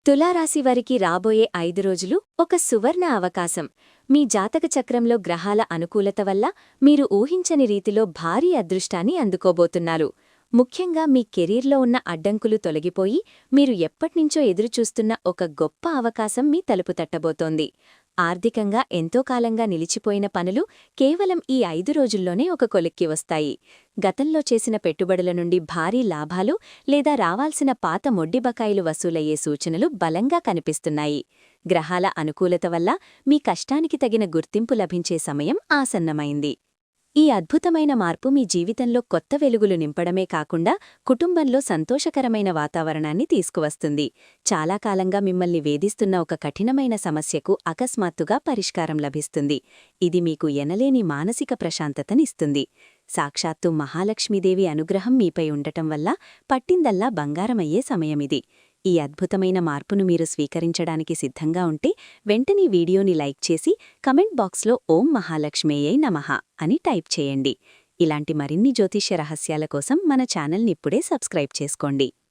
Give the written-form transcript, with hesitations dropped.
తులారాశి వారికి రాబోయే 5 రోజులు ఒక సువర్ణ అవకాశం. మీ జాతక చక్రంలో గ్రహాల అనుకూలత వల్ల మీరు ఊహించని రీతిలో భారీ అదృష్టాన్ని అందుకోబోతున్నారు. ముఖ్యంగా మీ కెరీర్లో ఉన్న అడ్డంకులు తొలగిపోయి మీరు ఎప్పట్నుంచో ఎదురుచూస్తున్న ఒక గొప్ప అవకాశం మీ తలుపు తట్టబోతోంది. ఆర్థికంగా ఎంతో కాలంగా నిలిచిపోయిన పనులు కేవలం ఈ 5 రోజుల్లోనే ఒక కొలిక్కి వస్తాయి. గతంలో చేసిన పెట్టుబడుల నుండి భారీ లాభాలు లేదా రావాల్సిన పాత మొడ్డి బకాయిలు వసూలయ్యే సూచనలు బలంగా కనిపిస్తున్నాయి. గ్రహాల అనుకూలత వల్ల మీ కష్టానికి తగిన గుర్తింపు లభించే సమయం ఆసన్నమైంది. ఈ అద్భుతమైన మార్పు మీ జీవితంలో కొత్త వెలుగులు నింపడమే కాకుండా కుటుంబంలో సంతోషకరమైన వాతావరణాన్ని తీసుకువస్తుంది. చాలా కాలంగా మిమ్మల్ని వేధిస్తున్న ఒక కఠినమైన సమస్యకు అకస్మాత్తుగా పరిష్కారం లభిస్తుంది. ఇది మీకు ఎనలేని మానసిక ప్రశాంతతనిస్తుంది. సాక్షాత్తు మహాలక్ష్మీదేవి అనుగ్రహం మీపై ఉండటం వల్ల పట్టిందల్లా బంగారమయ్యే సమయమిది. ఈ అద్భుతమైన మార్పును మీరు స్వీకరించడానికి సిద్ధంగా ఉంటే వెంటనే వీడియోని లైక్ చేసి కమెంట్ బాక్స్లో ఓం మహాలక్ష్మేయై నమః అని టైప్ చేయండి. ఇలాంటి మరిన్ని జ్యోతిష్య రహస్యాల కోసం మన ఛానల్ని ఇప్పుడే సబ్స్క్రైబ్ చేసుకోండి.